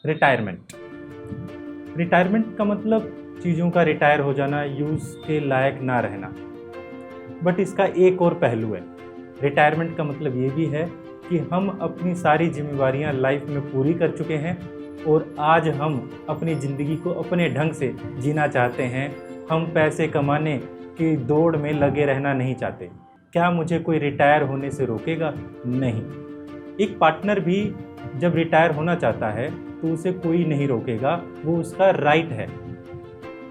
Retirement. Retirement का मतलब चीज़ों का रिटायर हो जाना, यूज़ के लायक ना रहना। बट इसका एक और पहलू है। रिटायरमेंट का मतलब ये भी है कि हम अपनी सारी जिम्मेवारियां लाइफ में पूरी कर चुके हैं और आज हम अपनी ज़िंदगी को अपने ढंग से जीना चाहते हैं। हम पैसे कमाने की दौड़ में लगे रहना नहीं चाहते। क्या मुझे कोई रिटायर होने से रोकेगा? नहीं। एक पार्टनर भी जब रिटायर होना चाहता है तो उसे कोई नहीं रोकेगा, वो उसका राइट है,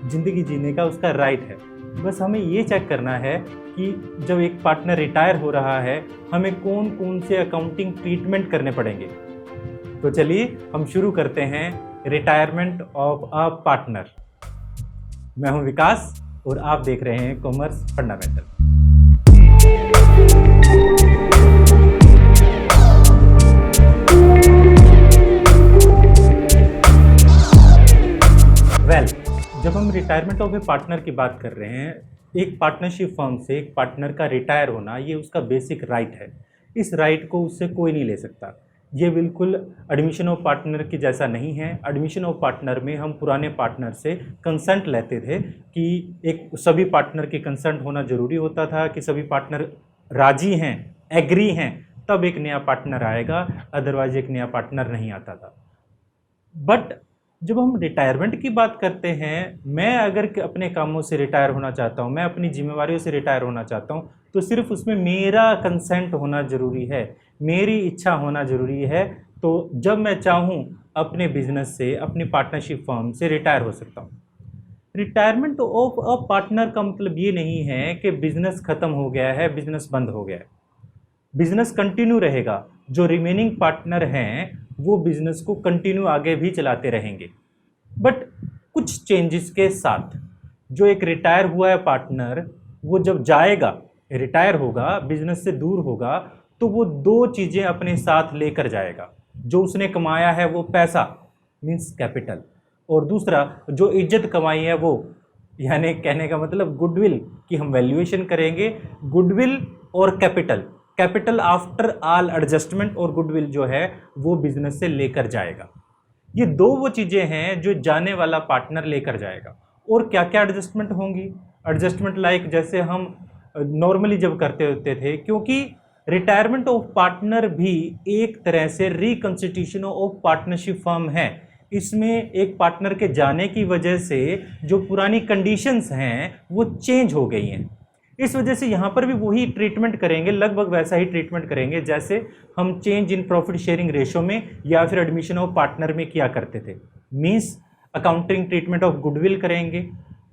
ज़िंदगी जीने का उसका राइट है। बस हमें ये चेक करना है कि जब एक पार्टनर रिटायर हो रहा है हमें कौन कौन से अकाउंटिंग ट्रीटमेंट करने पड़ेंगे। तो चलिए हम शुरू करते हैं रिटायरमेंट ऑफ अ पार्टनर। मैं हूं विकास और आप देख रहे हैं कॉमर्स फंडामेंटल। जब हम रिटायरमेंट ऑफ ए पार्टनर की बात कर रहे हैं, एक पार्टनरशिप फर्म से एक पार्टनर का रिटायर होना ये उसका बेसिक राइट है। इस राइट को उससे कोई नहीं ले सकता। ये बिल्कुल एडमिशन ऑफ पार्टनर की जैसा नहीं है। एडमिशन ऑफ पार्टनर में हम पुराने पार्टनर से कंसेंट लेते थे कि एक सभी पार्टनर की कंसेंट होना ज़रूरी होता था कि सभी पार्टनर राजी हैं, एग्री हैं, तब एक नया पार्टनर आएगा, अदरवाइज एक नया पार्टनर नहीं आता था। बट जब हम रिटायरमेंट की बात करते हैं, मैं अगर अपने कामों से रिटायर होना चाहता हूं, मैं अपनी जिम्मेवारियों से रिटायर होना चाहता हूं, तो सिर्फ उसमें मेरा कंसेंट होना ज़रूरी है, मेरी इच्छा होना ज़रूरी है। तो जब मैं चाहूं अपने बिजनेस से, अपनी पार्टनरशिप फर्म से रिटायर हो सकता हूं। रिटायरमेंट ऑफ अ पार्टनर का मतलब ये नहीं है कि बिजनेस खत्म हो गया है, बिजनेस बंद हो गया है। बिजनेस कंटिन्यू रहेगा। जो रिमेनिंग पार्टनर हैं वो बिजनेस को कंटिन्यू आगे भी चलाते रहेंगे, बट कुछ चेंजेस के साथ। जो एक रिटायर हुआ है पार्टनर, वो जब जाएगा, रिटायर होगा, बिजनेस से दूर होगा, तो वो दो चीज़ें अपने साथ लेकर जाएगा। जो उसने कमाया है वो पैसा मीन्स कैपिटल, और दूसरा जो इज्जत कमाई है वो, यानी कहने का मतलब गुडविल की हम वैल्यूएशन करेंगे। गुडविल और कैपिटल आफ्टर ऑल एडजस्टमेंट और गुडविल जो है वो बिजनेस से लेकर जाएगा। ये दो वो चीज़ें हैं जो जाने वाला पार्टनर लेकर जाएगा। और क्या क्या एडजस्टमेंट होंगी? एडजस्टमेंट लाइक जैसे हम नॉर्मली जब करते होते थे, क्योंकि रिटायरमेंट ऑफ पार्टनर भी एक तरह से रिकंस्टिट्यूशन ऑफ पार्टनरशिप फर्म है। इसमें एक पार्टनर के जाने की वजह से जो पुरानी कंडीशंस हैं वो चेंज हो गई हैं। इस वजह से यहाँ पर भी वही ट्रीटमेंट करेंगे, लगभग वैसा ही ट्रीटमेंट करेंगे जैसे हम change in profit sharing ratio में या फिर एडमिशन ऑफ पार्टनर में किया करते थे। Means accounting treatment of goodwill करेंगे,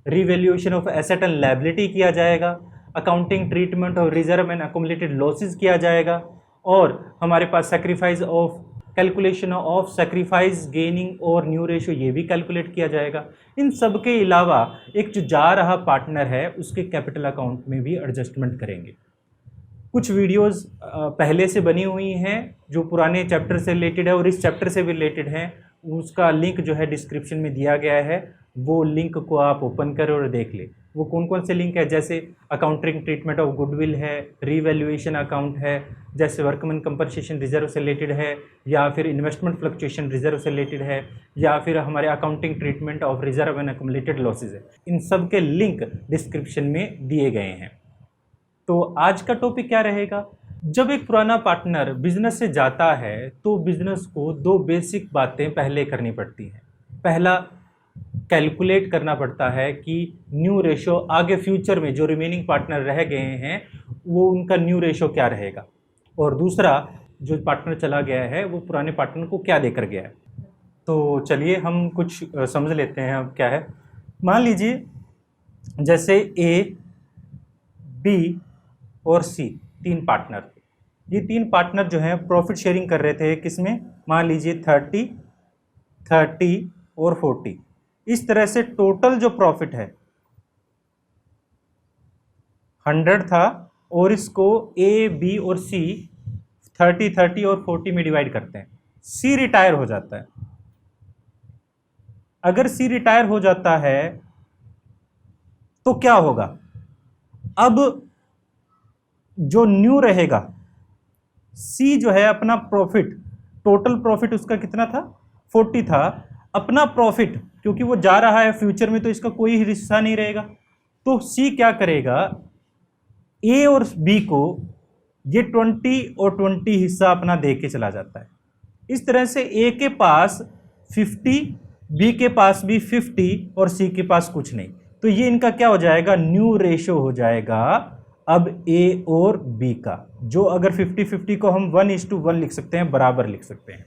revaluation of asset and liability किया जाएगा, accounting treatment of reserve and accumulated losses किया जाएगा, और हमारे पास sacrifice of calculation of sacrifice gaining और न्यू रेशो ये भी कैलकुलेट किया जाएगा। इन सब के अलावा एक जो जा रहा पार्टनर है उसके कैपिटल अकाउंट में भी एडजस्टमेंट करेंगे। कुछ वीडियोस पहले से बनी हुई हैं जो पुराने चैप्टर से रिलेटेड है और इस चैप्टर से भी रिलेटेड है। उसका लिंक जो है डिस्क्रिप्शन में दिया गया है, वो लिंक को आप ओपन करें और देख लें। वो कौन कौन से लिंक है, जैसे अकाउंटिंग ट्रीटमेंट ऑफ गुडविल है, रीवैल्यूएशन अकाउंट है, जैसे वर्कमैन कंपनसेशन रिजर्व से रिलेटेड है, या फिर इन्वेस्टमेंट फ्लक्चुएशन रिजर्व से रिलेटेड है, या फिर हमारे accounting treatment of reserve and accumulated losses है। इन सब के लिंक डिस्क्रिप्शन में दिए गए हैं। तो आज का टॉपिक क्या रहेगा? जब एक पुराना पार्टनर बिजनेस से जाता है तो बिजनेस को दो बेसिक बातें पहले करनी पड़ती हैं। पहला, कैलकुलेट करना पड़ता है कि न्यू रेशो आगे फ्यूचर में जो रिमेनिंग पार्टनर रह गए हैं वो उनका न्यू रेशो क्या रहेगा, और दूसरा जो पार्टनर चला गया है वो पुराने पार्टनर को क्या देकर गया है। तो चलिए हम कुछ समझ लेते हैं अब क्या है। मान लीजिए जैसे ए, बी और सी तीन पार्टनर थे। ये तीन पार्टनर जो हैं प्रॉफिट शेयरिंग कर रहे थे किसमें? मान लीजिए 30, 30 और 40। इस तरह से टोटल जो प्रॉफिट है 100 था, और इसको ए, बी और सी 30, 30 और 40 में डिवाइड करते हैं। सी रिटायर हो जाता है। अगर सी रिटायर हो जाता है तो क्या होगा? अब जो न्यू रहेगा, सी जो है अपना प्रॉफिट, टोटल प्रॉफिट उसका कितना था? 40 था, अपना प्रॉफिट क्योंकि वो जा रहा है फ्यूचर में तो इसका कोई हिस्सा नहीं रहेगा, तो सी क्या करेगा, ए और बी को ये 20 और 20 हिस्सा अपना दे के चला जाता है। इस तरह से ए के पास 50, बी के पास भी 50 और सी के पास कुछ नहीं, तो ये इनका क्या हो जाएगा, न्यू रेशो हो जाएगा अब ए और बी का, जो अगर 50-50 को हम 1:1 लिख सकते हैं, बराबर लिख सकते हैं।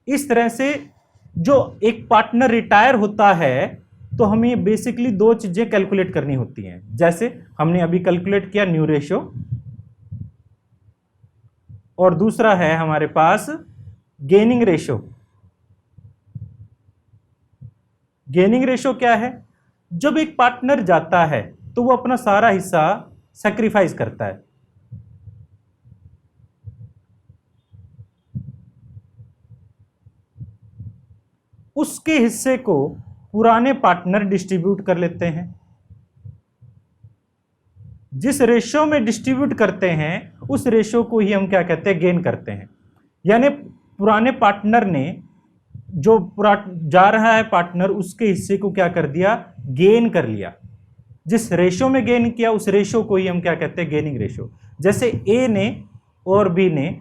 इस तरह से जो एक पार्टनर रिटायर होता है तो हमें बेसिकली दो चीजें कैलकुलेट करनी होती हैं, जैसे हमने अभी कैलकुलेट किया न्यू रेशो, और दूसरा है हमारे पास गेनिंग रेशो। गेनिंग रेशो क्या है, जब एक पार्टनर जाता है तो वो अपना सारा हिस्सा सैक्रिफाइस करता है, उसके हिस्से को पुराने पार्टनर डिस्ट्रीब्यूट कर लेते हैं। जिस रेशो में डिस्ट्रीब्यूट करते हैं उस रेशो को ही हम क्या कहते हैं, गेन करते हैं। यानी पुराने पार्टनर ने जो जा रहा है पार्टनर, उसके हिस्से को क्या कर दिया, गेन कर लिया। जिस रेशो में गेन किया उस रेशो को ही हम क्या कहते हैं, गेनिंग रेशो। जैसे ए ने और बी ने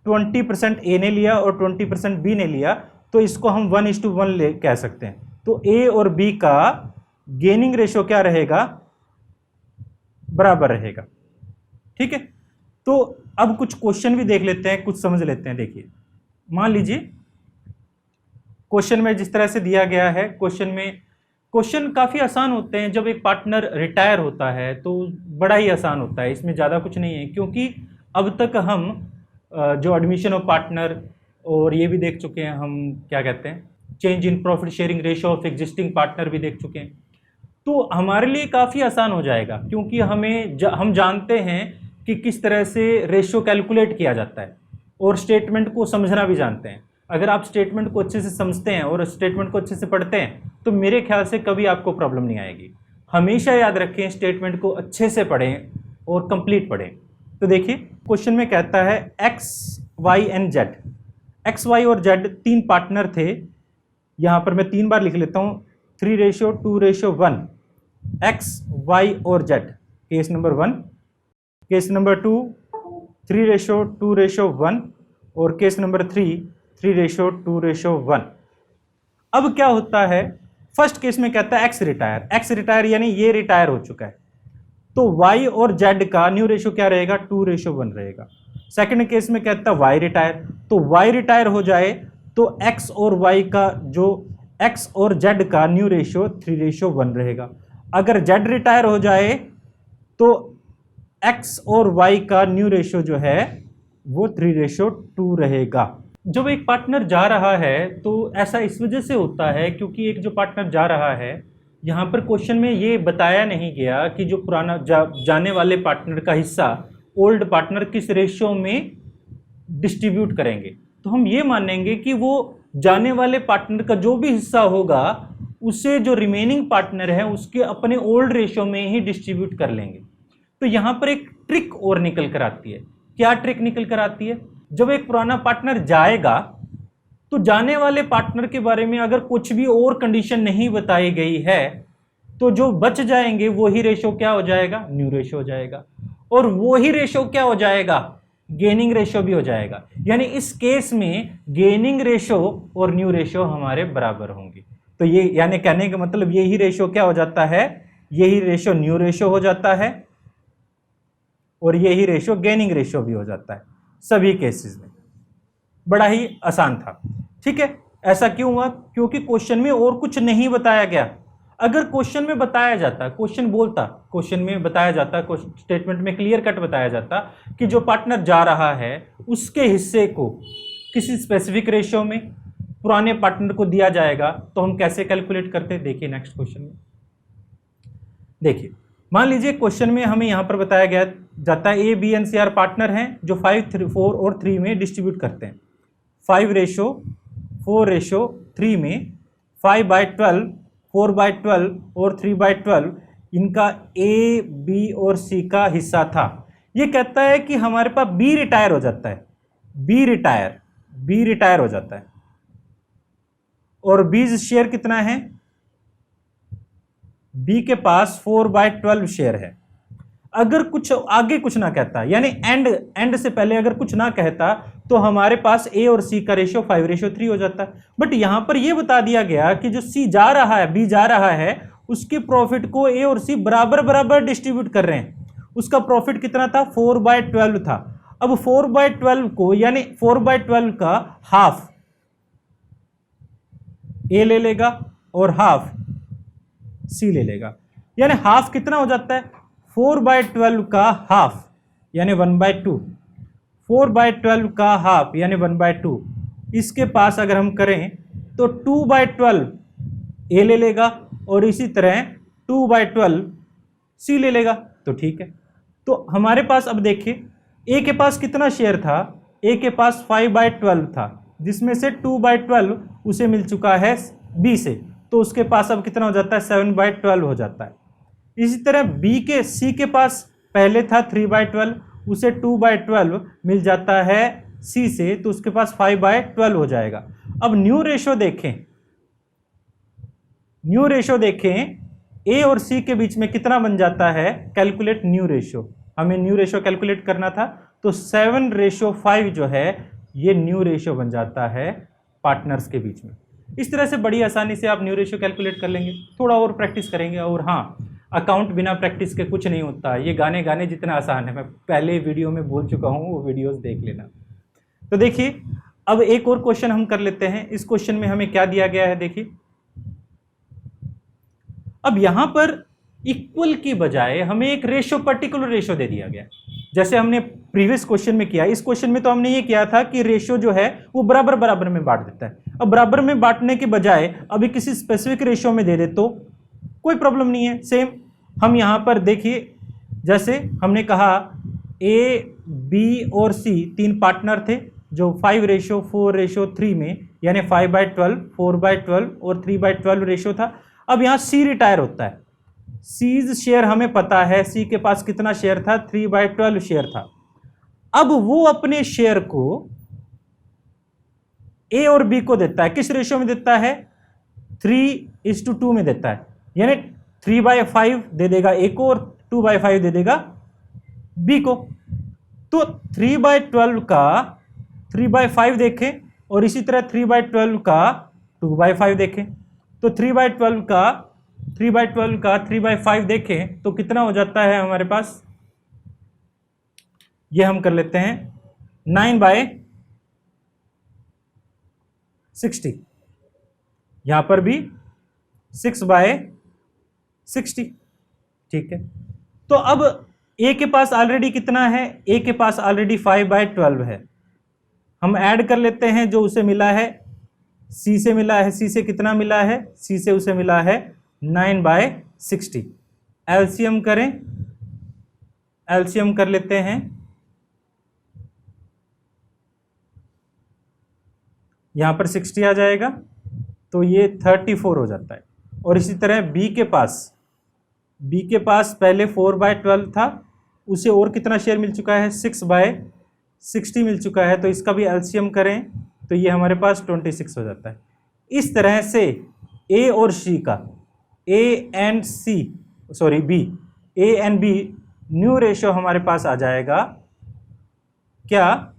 20% ए ने लिया और 20% बी ने लिया, तो इसको हम 1:1 कह सकते हैं। तो ए और बी का गेनिंग रेशो क्या रहेगा, बराबर रहेगा। ठीक है, तो अब कुछ क्वेश्चन भी देख लेते हैं, कुछ समझ लेते हैं। देखिए, मान लीजिए क्वेश्चन में जिस तरह से दिया गया है, क्वेश्चन काफ़ी आसान होते हैं। जब एक पार्टनर रिटायर होता है तो बड़ा ही आसान होता है, इसमें ज़्यादा कुछ नहीं है, क्योंकि अब तक हम जो एडमिशन ऑफ पार्टनर और ये भी देख चुके हैं, हम क्या कहते हैं, change in profit sharing ratio of existing partner भी देख चुके हैं। तो हमारे लिए काफ़ी आसान हो जाएगा, क्योंकि हम जानते हैं कि किस तरह से रेशो कैलकुलेट किया जाता है और स्टेटमेंट को समझना भी जानते हैं। अगर आप स्टेटमेंट को अच्छे से समझते हैं और स्टेटमेंट को अच्छे से पढ़ते हैं तो मेरे ख्याल से कभी आपको प्रॉब्लम नहीं आएगी। हमेशा याद रखें, स्टेटमेंट को अच्छे से पढ़ें और कंप्लीट पढ़ें। तो देखिए, क्वेश्चन में कहता है X Y and Z. X Y और जेड तीन पार्टनर थे, यहाँ पर मैं 3 बार लिख लेता हूँ, 3:2:1। एक्स वाई और Z, case number 1। Case number 2 3:2:1 और केस नंबर 3 3:2:1। अब क्या होता है, फर्स्ट केस में कहता है एक्स रिटायर यानी ये रिटायर हो चुका है, तो y और z का न्यू रेशो क्या रहेगा, 2:1 रहेगा। सेकंड केस में कहता है y रिटायर, तो y रिटायर हो जाए तो x और y का जो x और z का न्यू रेशो 3:1 रहेगा। अगर z रिटायर हो जाए तो x और y का न्यू रेशो जो है वो 3:2 रहेगा। जब एक पार्टनर जा रहा है तो ऐसा इस वजह से होता है क्योंकि एक जो पार्टनर जा रहा है, यहाँ पर क्वेश्चन में ये बताया नहीं गया कि जो पुराना जाने वाले पार्टनर का हिस्सा ओल्ड पार्टनर किस रेशियो में डिस्ट्रीब्यूट करेंगे। तो हम ये मानेंगे कि वो जाने वाले पार्टनर का जो भी हिस्सा होगा उसे जो रिमेनिंग पार्टनर है उसके अपने ओल्ड रेशियो में ही डिस्ट्रीब्यूट कर लेंगे। तो यहाँ पर एक ट्रिक और निकल कर आती है। क्या ट्रिक निकल कर आती है, जब एक पुराना पार्टनर जाएगा तो जाने वाले पार्टनर के बारे में अगर कुछ भी और कंडीशन नहीं बताई गई है तो जो बच जाएंगे वही रेशो क्या हो जाएगा, न्यू रेशो हो जाएगा, और वही रेशो क्या हो जाएगा, गेनिंग रेशो भी हो जाएगा। यानी इस केस में गेनिंग रेशो और न्यू रेशो हमारे बराबर होंगे। तो ये यानी कहने का मतलब यही रेशो क्या हो जाता है, यही रेशो न्यू रेशो हो जाता है और यही रेशो गेनिंग रेशो भी हो जाता है सभी केसेस में। बड़ा ही आसान था। ठीक है, ऐसा क्यों हुआ, क्योंकि क्वेश्चन में और कुछ नहीं बताया गया। अगर क्वेश्चन में बताया जाता, क्वेश्चन में बताया जाता, स्टेटमेंट में क्लियर कट बताया जाता कि जो पार्टनर जा रहा है उसके हिस्से को किसी स्पेसिफिक रेशियो में पुराने पार्टनर को दिया जाएगा, तो हम कैसे कैलकुलेट करते हैं। देखिए नेक्स्ट क्वेश्चन में, देखिए मान लीजिए क्वेश्चन में हमें यहाँ पर बताया गया जाता है A B and C are partner हैं जो 5, 4 और 3 में डिस्ट्रीब्यूट करते हैं। 5:4:3 में 5/12, 4/12 और 3/12 इनका ए बी और सी का हिस्सा था। ये कहता है कि हमारे पास बी रिटायर हो जाता है, बी रिटायर हो जाता है। और बी शेयर कितना है, बी के पास 4/12 शेयर है। अगर कुछ आगे कुछ ना कहता, यानी एंड से पहले अगर कुछ ना कहता, तो हमारे पास ए और सी का रेशियो 5:3 हो जाता। बट यहां पर यह बता दिया गया कि जो सी जा रहा है, बी जा रहा है, उसके प्रॉफिट को ए और सी बराबर बराबर डिस्ट्रीब्यूट कर रहे हैं। उसका प्रॉफिट कितना था, 4/12 था। अब 4/12 को, यानी 4/12 का हाफ ए ले लेगा और हाफ सी ले लेगा, यानी हाफ कितना हो जाता है, 4/12 का हाफ यानी 1/2, 4/12 का हाफ यानी 1/2। इसके पास अगर हम करें तो 2/12 ए ले लेगा और इसी तरह 2/12 सी ले लेगा, तो ठीक है। तो हमारे पास अब देखिए ए के पास कितना शेयर था, ए के पास 5/12 था, जिसमें से 2/12 उसे मिल चुका है बी से, तो उसके पास अब कितना हो जाता है, 7/12 हो जाता है। इसी तरह बी के सी के पास पहले था 3/12, उसे 2/12 मिल जाता है सी से, तो उसके पास 5/12 हो जाएगा। अब न्यू रेशो देखें, न्यू रेशो देखें ए और सी के बीच में कितना बन जाता है, कैलकुलेट न्यू रेशो। हमें न्यू रेशो कैलकुलेट करना था, तो 7:5 जो है ये न्यू रेशो बन जाता है पार्टनर्स के बीच में। इस तरह से बड़ी आसानी से आप न्यू रेशो कैलकुलेट कर लेंगे, थोड़ा और प्रैक्टिस करेंगे। और हाँ, अकाउंट बिना प्रैक्टिस के कुछ नहीं होता, ये गाने जितना आसान है, मैं पहले वीडियो में बोल चुका हूँ, वो वीडियोस देख लेना। तो देखिए अब एक और क्वेश्चन हम कर लेते हैं। इस क्वेश्चन में हमें क्या दिया गया है, देखिए अब यहां पर इक्वल की बजाय हमें एक रेशो, पर्टिकुलर रेशो दे दिया गया, जैसे हमने प्रीवियस क्वेश्चन में किया। इस क्वेश्चन में तो हमने ये किया था कि रेशो जो है वो बराबर बराबर में बांट देता है। अब बराबर में बांटने के बजाय अभी किसी स्पेसिफिक रेशो में दे दे तो कोई प्रॉब्लम नहीं है। सेम हम यहां पर देखिए, जैसे हमने कहा ए, बी और सी तीन पार्टनर थे जो 5:4:3 में, यानी 5/12, 4/12 और 3/12 रेशो था। अब यहां सी रिटायर होता है, सीज शेयर हमें पता है, सी के पास कितना शेयर था, 3/12 शेयर था। अब वो अपने शेयर को ए और बी को देता है, किस रेशियो में देता है, 3:2 में देता है, यानी 3/5 दे देगा ए को और 2/5 दे देगा बी को। तो 3/12 का 3/5 देखें और इसी तरह 3/12 का 2/5 देखें, तो 3/12 का 3/5 देखें तो कितना हो जाता है हमारे पास, ये हम कर लेते हैं 9/60, यहां पर भी 6/60, ठीक है। तो अब ए के पास ऑलरेडी कितना है, ए के पास ऑलरेडी 5/12 है, हम ऐड कर लेते हैं जो उसे मिला है, सी से मिला है, सी से कितना मिला है, सी से उसे मिला है 9/60। एलसीएम करें, एलसीएम कर लेते हैं, यहां पर 60 आ जाएगा, तो ये 34 हो जाता है। और इसी तरह बी के पास पहले 4/12 था, उसे और कितना शेयर मिल चुका है, 6/60 मिल चुका है, तो इसका भी एलसीएम करें तो ये हमारे पास 26 हो जाता है। इस तरह से ए और सी का, A and B new ratio हमारे पास आ जाएगा क्या,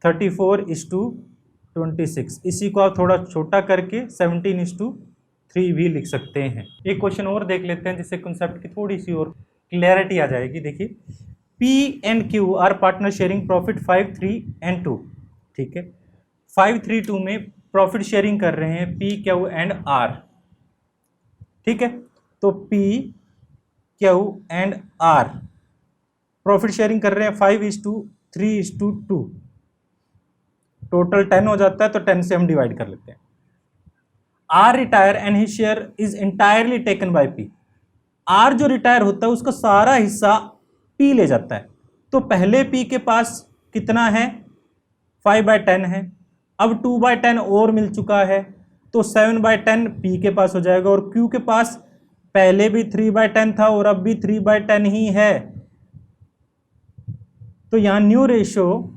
34:26। इसी को आप थोड़ा छोटा करके 17:3 भी लिख सकते हैं। एक क्वेश्चन और देख लेते हैं जिससे कॉन्सेप्ट की थोड़ी सी और क्लैरिटी आ जाएगी। देखिए, P and Q R partner sharing profit 5, 3 and 2, ठीक है। 5, 3, 2 में प्रॉफिट शेयरिंग कर रहे हैं पी, क्यू एंड आर, ठीक है। तो P, Q and R profit sharing कर रहे हैं 5:3:2, टोटल 10 हो जाता है, तो 10 से हम डिवाइड कर लेते हैं। R retire and his share is entirely taken by P. R जो रिटायर होता है उसका सारा हिस्सा पी ले जाता है, तो पहले पी के पास कितना है, 5/10 है, अब 2/10 और मिल चुका है, तो 7/10 पी के पास हो जाएगा। और क्यू के पास पहले भी 3/10 था और अब भी 3/10 ही है, तो यहां न्यू रेशो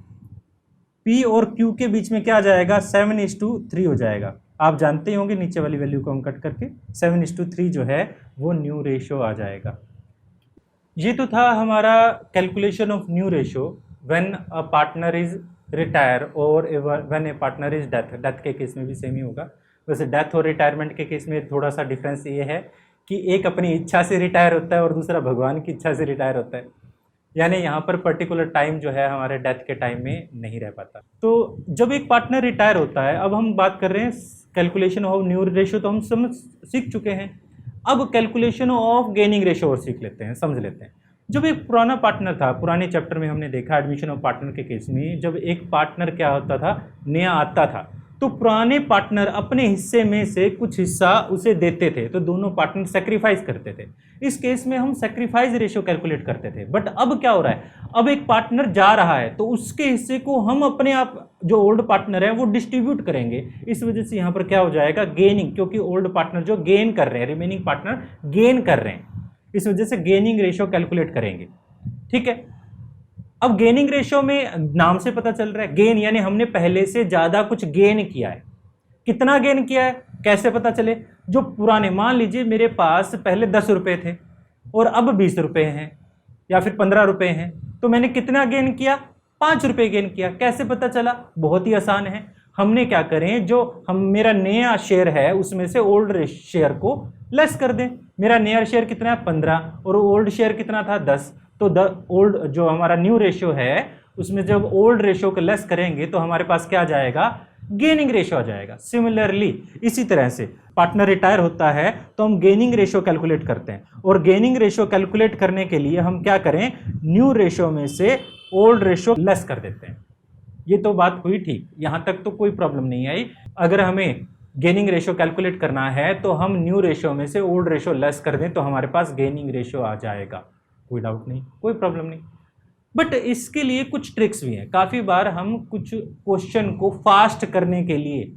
पी और क्यू के बीच में क्या आ जाएगा, 7:3 हो जाएगा। आप जानते ही होंगे, नीचे वाली वैल्यू को हम कट करके 7:3 जो है वो न्यू रेशो आ जाएगा। ये तो था हमारा calculation of new ratio when a partner is retire और when a partner is death. Death के केस में भी सेम ही होगा। वैसे डेथ और रिटायरमेंट के केस में थोड़ा सा डिफरेंस ये है कि एक अपनी इच्छा से रिटायर होता है और दूसरा भगवान की इच्छा से रिटायर होता है, यानी यहाँ पर पर्टिकुलर टाइम जो है हमारे डेथ के टाइम में नहीं रह पाता। तो जब एक पार्टनर रिटायर होता है, अब हम बात कर रहे हैं कैलकुलेशन ऑफ न्यू रेशो तो हम समझ सीख चुके हैं। अब कैलकुलेशन ऑफ गेनिंग रेशो और सीख लेते हैं, समझ लेते हैं। जब एक पुराना पार्टनर था, पुराने चैप्टर में हमने देखा एडमिशन ऑफ पार्टनर के केस में, जब एक पार्टनर क्या होता था, नया आता था, तो पुराने पार्टनर अपने हिस्से में से कुछ हिस्सा उसे देते थे, तो दोनों पार्टनर सेक्रीफाइस करते थे। इस केस में हम सेक्रीफाइस रेशो कैलकुलेट करते थे। बट अब क्या हो रहा है, अब एक पार्टनर जा रहा है तो उसके हिस्से को हम अपने आप, जो ओल्ड पार्टनर है वो डिस्ट्रीब्यूट करेंगे। इस वजह से यहाँ पर क्या हो जाएगा, गेनिंग, क्योंकि ओल्ड पार्टनर जो गेन कर रहे हैं, रिमेनिंग पार्टनर गेन कर रहे हैं, इस वजह से गेनिंग रेशो कैलकुलेट करेंगे। ठीक है, अब गेनिंग रेशो में नाम से पता चल रहा है गेन, यानी हमने पहले से ज्यादा कुछ गेन किया है। कितना गेन किया है, कैसे पता चले, जो पुराने, मान लीजिए मेरे पास पहले 10 रुपए थे और अब 20 रुपए हैं या फिर 15 रुपए हैं, तो मैंने कितना गेन किया, 5 रुपए गेन किया। कैसे पता चला, बहुत ही आसान है। हमने क्या करें, जो हम मेरा नया शेयर है उसमें से ओल्ड शेयर को लेस कर दें। मेरा नया शेयर कितना है, 15, और ओल्ड शेयर कितना था, 10। तो ओल्ड जो हमारा न्यू रेशो है उसमें जब ओल्ड रेशो को लेस करेंगे तो हमारे पास क्या आ जाएगा, गेनिंग रेशो आ जाएगा। सिमिलरली इसी तरह से पार्टनर रिटायर होता है तो हम गेनिंग रेशो कैलकुलेट करते हैं, और गेनिंग रेशो कैलकुलेट करने के लिए हम क्या करें, न्यू रेशो में से ओल्ड रेशो लेस कर देते हैं। ये तो बात हुई ठीक, यहां तक तो कोई प्रॉब्लम नहीं आई। अगर हमें गेनिंग रेशो कैलकुलेट करना है तो हम न्यू रेशो में से ओल्ड रेशो लेस कर दें तो हमारे पास गेनिंग रेशो आ जाएगा, कोई डाउट नहीं, कोई प्रॉब्लम नहीं। बट इसके लिए कुछ ट्रिक्स भी हैं। काफ़ी बार हम कुछ क्वेश्चन को फास्ट करने के लिए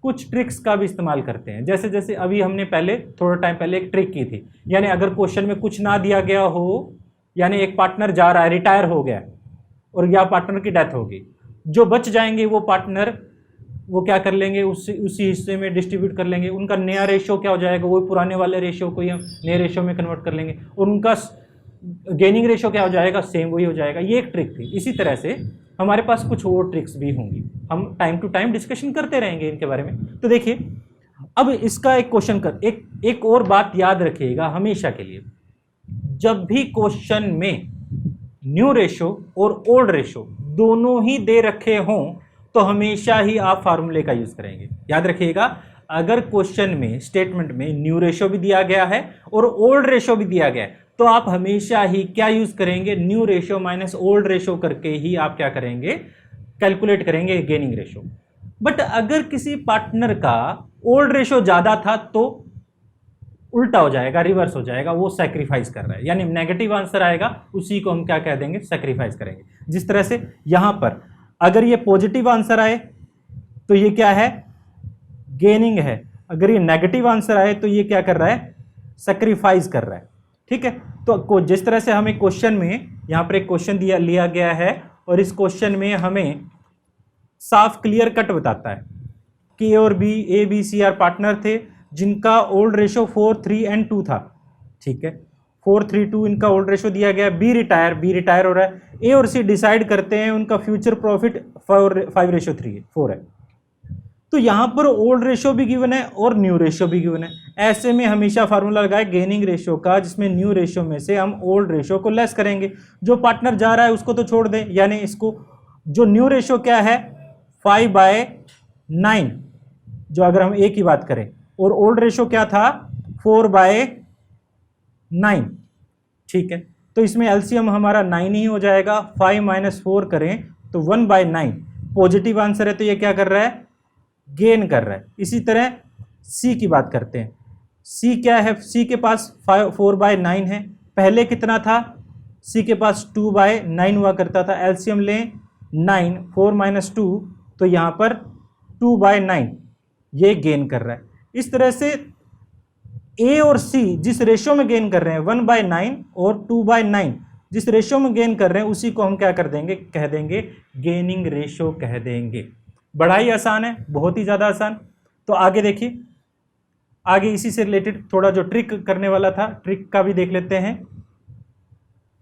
कुछ ट्रिक्स का भी इस्तेमाल करते हैं। जैसे जैसे अभी हमने पहले थोड़ा टाइम पहले एक ट्रिक की थी, यानी अगर क्वेश्चन में कुछ ना दिया गया हो, यानी एक पार्टनर जा रहा है, रिटायर हो गया और या पार्टनर की डेथ होगी, जो बच जाएंगे वो पार्टनर वो क्या कर लेंगे, उसी हिस्से में डिस्ट्रीब्यूट कर लेंगे। उनका नया रेशो क्या हो जाएगा, वो पुराने वाले रेशो को ही हम नए रेशो में कन्वर्ट कर लेंगे, और उनका गेनिंग रेशो क्या हो जाएगा, सेम वही हो जाएगा। ये एक ट्रिक थी। इसी तरह से हमारे पास कुछ और ट्रिक्स भी होंगी, हम टाइम टू टाइम डिस्कशन करते रहेंगे इनके बारे में। तो देखिए, अब इसका एक क्वेश्चन एक और बात याद रखिएगा हमेशा के लिए, जब भी क्वेश्चन में न्यू रेशो और ओल्ड रेशो दोनों ही दे रखे हों तो हमेशा ही आप फार्मूले का यूज करेंगे। याद रखिएगा, अगर क्वेश्चन में स्टेटमेंट में न्यू रेशो भी दिया गया है और ओल्ड रेशो भी दिया गया है तो आप हमेशा ही क्या यूज करेंगे, new ratio minus old ratio करके ही आप क्या करेंगे, कैलकुलेट करेंगे गेनिंग रेशो। बट अगर किसी पार्टनर का ओल्ड रेशो ज्यादा था तो उल्टा हो जाएगा, रिवर्स हो जाएगा, वो सैक्रिफाइस कर रहा है, यानी नेगेटिव आंसर आएगा, उसी को हम क्या कह देंगे, सैक्रिफाइस करेंगे। जिस तरह से यहां पर अगर ये पॉजिटिव आंसर आए तो ये क्या है, गेनिंग है। अगर ये नेगेटिव आंसर आए तो ये क्या कर रहा है, सैक्रिफाइस कर रहा है। ठीक है, तो जिस तरह से हमें क्वेश्चन में, यहां पर एक क्वेश्चन लिया गया है और इस क्वेश्चन में हमें साफ क्लियर कट बताता है कि ए और B, A B C are partner थे जिनका ओल्ड रेशो 4, 3 एंड 2 था। ठीक है, 4, 3, 2 इनका ओल्ड रेशो दिया गया। बी रिटायर हो रहा है। ए और सी डिसाइड करते हैं उनका फ्यूचर प्रॉफिट 5:4 है। तो यहां पर ओल्ड रेशो भी गिवन है और न्यू रेशो भी गिवन है। ऐसे में हमेशा फार्मूला लगाए गेनिंग रेशो का, जिसमें न्यू रेशो में से हम ओल्ड रेशो को लेस करेंगे। जो पार्टनर जा रहा है उसको तो छोड़ दें, यानी इसको, जो न्यू रेशो क्या है 5/9, जो अगर हम ए की बात करें, और ओल्ड रेशो क्या था 4/9। ठीक है, तो इसमें एलसीएम हमारा 9 ही हो जाएगा। 5 - 4 करें तो 1/9। पॉजिटिव आंसर है तो ये क्या कर रहा है, गेन कर रहा है। इसी तरह सी की बात करते हैं। सी क्या है, सी के पास 4/9 है। पहले कितना था, सी के पास 2/9 हुआ करता था। एलसीएम लें 9, 4 - 2, तो यहाँ पर 2/9 ये गेन कर रहा है। इस तरह से ए और सी जिस रेशो में गेन कर रहे हैं 1/9 और 2/9 जिस रेशो में गेन कर रहे हैं उसी को हम क्या कर देंगे, कह देंगे गेनिंग रेशो कह देंगे। बड़ा ही आसान है, बहुत ही ज़्यादा आसान। तो आगे देखिए, आगे इसी से रिलेटेड थोड़ा जो ट्रिक करने वाला था, ट्रिक का भी देख लेते हैं।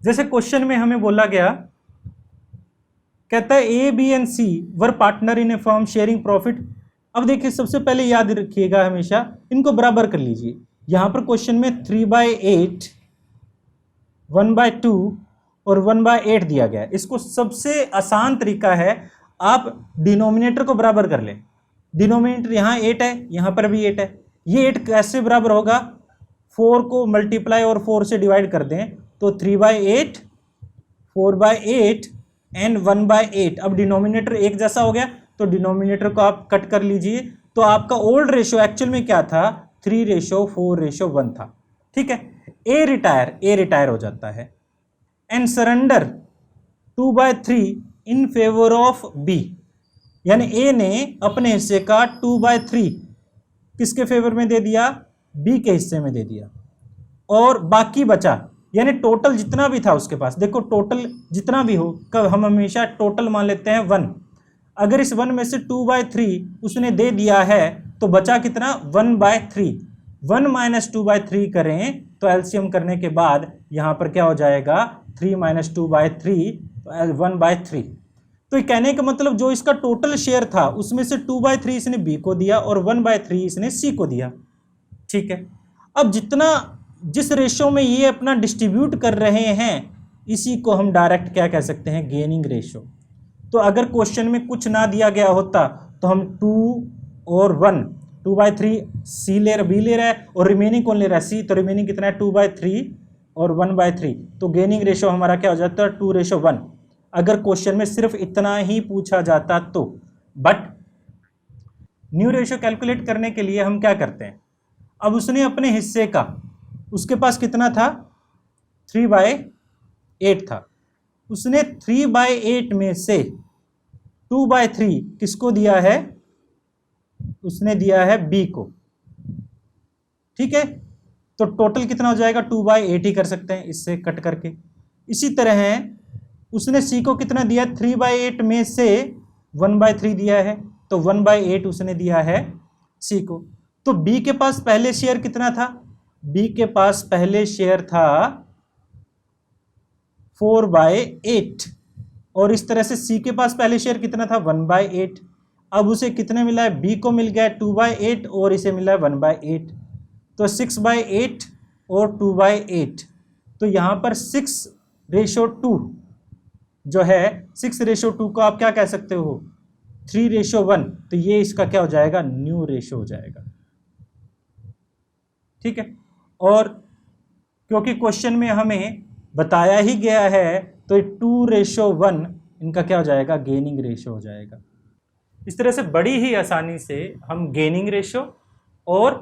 जैसे क्वेश्चन में हमें बोला गया, कहता है A B and C were partner in a firm sharing profit. अब देखिए सबसे पहले याद रखिएगा हमेशा इनको बराबर कर लीजिए। यहां पर क्वेश्चन में 3/8, 1/2 और 1/8 दिया गया है। इसको सबसे आसान तरीका है, आप डिनोमिनेटर को बराबर कर लें। डिनोमिनेटर यहाँ 8 है, यहां पर भी 8 है। ये 8 कैसे बराबर होगा, 4 को मल्टीप्लाई और 4 से डिवाइड कर दें तो 3/8, 4/8 एंड 1/8। अब डिनोमिनेटर एक जैसा हो गया तो डिनोमिनेटर को आप कट कर लीजिए। तो आपका ओल्ड रेशो एक्चुअल में क्या था, 3:4:1 था। ठीक है, ए रिटायर हो जाता है। And surrender 2/3 in favour of B, यानी ए ने अपने हिस्से का 2/3 किसके फेवर में दे दिया, बी के हिस्से में दे दिया। और बाकी बचा, यानी टोटल जितना भी था उसके पास, देखो टोटल जितना भी हो, कब हम हमेशा टोटल मान लेते हैं 1। अगर इस 1 में से 2/3 उसने दे दिया है तो बचा कितना, 1/3। 1 - 2/3 करें तो एलसीएम करने के बाद यहां पर क्या हो जाएगा, 3 - 2/3 तो 1/3। तो कहने का मतलब जो इसका टोटल शेयर था उसमें से 2/3 इसने बी को दिया और 1/3 इसने सी को दिया। ठीक है, अब जिस रेशो में ये अपना डिस्ट्रीब्यूट कर रहे हैं इसी को हम डायरेक्ट क्या कह सकते हैं, गेनिंग रेशो। तो अगर क्वेश्चन में कुछ ना दिया गया होता तो हम 2 और 1, 2/3 सी बी ले रहा है और रिमेनिंग कौन ले रहा है, सी। तो रिमेनिंग कितना है, 2/3 और 1/3। तो गेनिंग रेशो हमारा क्या हो जाता है, 2:1। अगर क्वेश्चन में सिर्फ इतना ही पूछा जाता तो। बट न्यू रेशो कैलकुलेट करने के लिए हम क्या करते हैं, अब उसने अपने हिस्से का, उसके पास कितना था, 3/8 था। उसने 3/8 में से 2/3 किसको दिया है, उसने दिया है बी को। ठीक है, तो टोटल कितना हो जाएगा, 2/8 ही कर सकते हैं इससे कट करके। इसी तरह है उसने सी को कितना दिया, 3/8 में से 1/3 दिया है तो 1/8 उसने दिया है सी को। तो बी के पास पहले शेयर कितना था, बी के पास पहले शेयर था 4/8 और इस तरह से सी के पास पहले शेयर कितना था, 1/8। अब उसे कितने मिला है, बी को मिल गया 2/8 और इसे मिला है 1/8, तो 6/8 और 2/8। तो यहां पर 6:2 जो है, 6:2 को आप क्या कह सकते हो, 3:1। तो ये इसका क्या हो जाएगा, न्यू रेशो हो जाएगा। ठीक है, और क्योंकि क्वेश्चन में हमें बताया ही गया है तो 2:1 इनका क्या हो जाएगा, गेनिंग रेशो हो जाएगा। इस तरह से बड़ी ही आसानी से हम गेनिंग रेशो और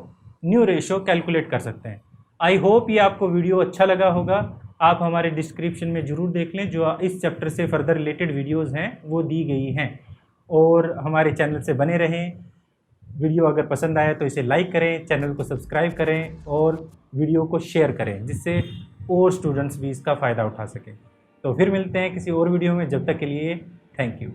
न्यू रेशो कैलकुलेट कर सकते हैं। आई होप ये आपको वीडियो अच्छा लगा होगा। आप हमारे डिस्क्रिप्शन में ज़रूर देख लें, जो इस चैप्टर से फर्दर रिलेटेड वीडियोज़ हैं वो दी गई हैं। और हमारे चैनल से बने रहें। वीडियो अगर पसंद आए तो इसे लाइक करें, चैनल को सब्सक्राइब करें और वीडियो को शेयर करें, जिससे और स्टूडेंट्स भी इसका फ़ायदा उठा सकें। तो फिर मिलते हैं किसी और वीडियो में, जब तक के लिए थैंक यू।